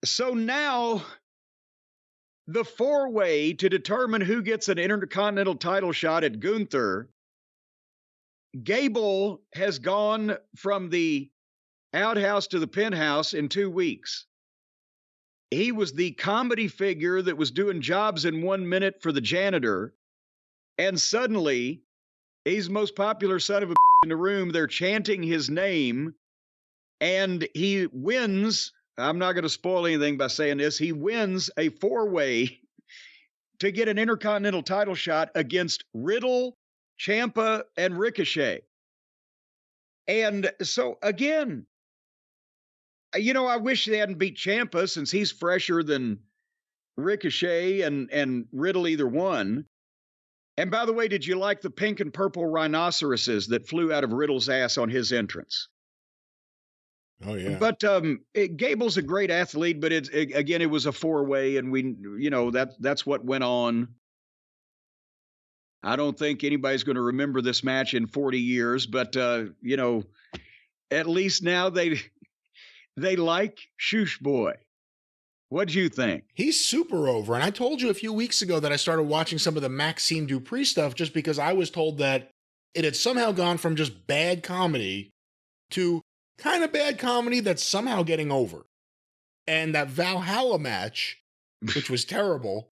So now the four-way to determine who gets an Intercontinental title shot at Gunther, Gable has gone from the outhouse to the penthouse in 2 weeks. He was the comedy figure that was doing jobs in 1 minute for the janitor, and suddenly he's the most popular son of a in the room. They're chanting his name, and he wins. I'm not going to spoil anything by saying this. He wins a four-way to get an Intercontinental title shot against Riddle, Ciampa, and Ricochet. And so, again, I wish they hadn't beat Ciampa since he's fresher than Ricochet and Riddle either one. And by the way, did you like the pink and purple rhinoceroses that flew out of Riddle's ass on his entrance? Oh, yeah. But Gable's a great athlete, but it was a four-way, and that's what went on. I don't think anybody's going to remember this match in 40 years, but at least now they like Shoosh Boy. What'd you think? He's super over. And I told you a few weeks ago that I started watching some of the Maxime Dupree stuff just because I was told that it had somehow gone from just bad comedy to kind of bad comedy that's somehow getting over. And that Valhalla match, which was terrible,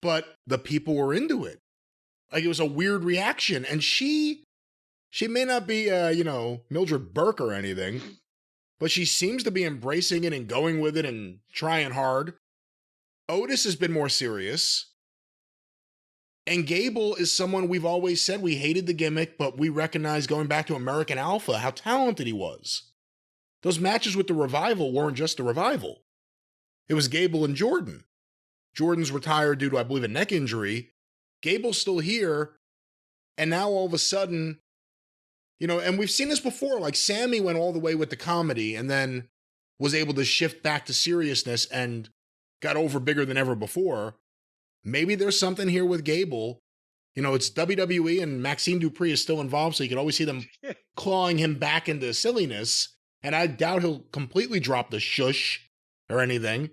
but the people were into it. Like, it was a weird reaction. And she may not be, Mildred Burke or anything, but she seems to be embracing it and going with it and trying hard. Otis has been more serious. And Gable is someone we've always said we hated the gimmick, but we recognize going back to American Alpha how talented he was. Those matches with the Revival weren't just the Revival. It was Gable and Jordan. Jordan's retired due to, I believe, a neck injury. Gable's still here. And now all of a sudden, and we've seen this before, like Sammy went all the way with the comedy and then was able to shift back to seriousness and got over bigger than ever before. Maybe there's something here with Gable. It's WWE and Maxime Dupree is still involved, so you can always see them clawing him back into silliness. And I doubt he'll completely drop the shush or anything.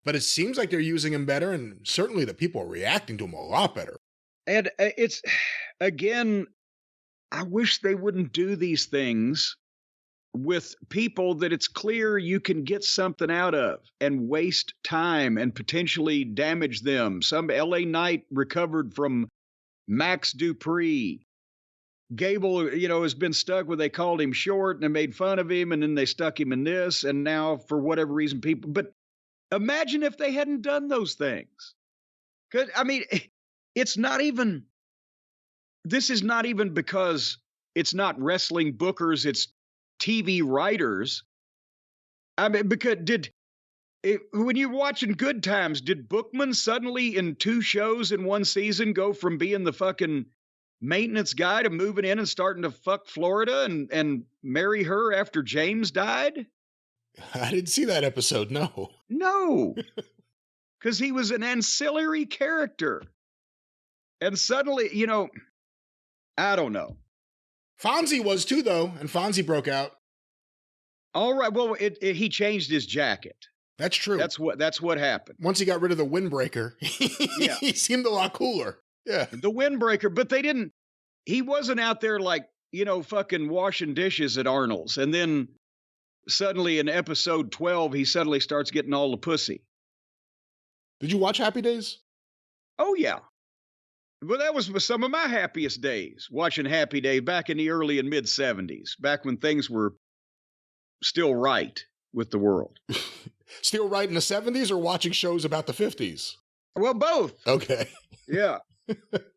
But it seems like they're using him better, and certainly the people are reacting to him a lot better. And it's, again, I wish they wouldn't do these things with people that it's clear you can get something out of and waste time and potentially damage them. Some LA Knight recovered from Max Dupree. Gable, has been stuck where they called him short and they made fun of him, and then they stuck him in this, and now for whatever reason but imagine if they hadn't done those things. This is not even because it's not wrestling bookers, it's TV writers. Because when you're watching Good Times, did Bookman suddenly in 2 shows in 1 season go from being the fucking maintenance guy to moving in and starting to fuck Florida and marry her after James died? I didn't see that episode, no. No, because he was an ancillary character. And suddenly, I don't know. Fonzie was too, though, and Fonzie broke out. All right, well, he changed his jacket. That's true. That's what happened. Once he got rid of the windbreaker, yeah. He seemed a lot cooler. Yeah. The windbreaker, but he wasn't out there like, fucking washing dishes at Arnold's. And then suddenly in episode 12, he suddenly starts getting all the pussy. Did you watch Happy Days? Oh, yeah. Well, that was some of my happiest days, watching Happy Days back in the early and mid-'70s, back when things were still right with the world. Still right in the 70s or watching shows about the 50s? Well, both. Okay. Yeah.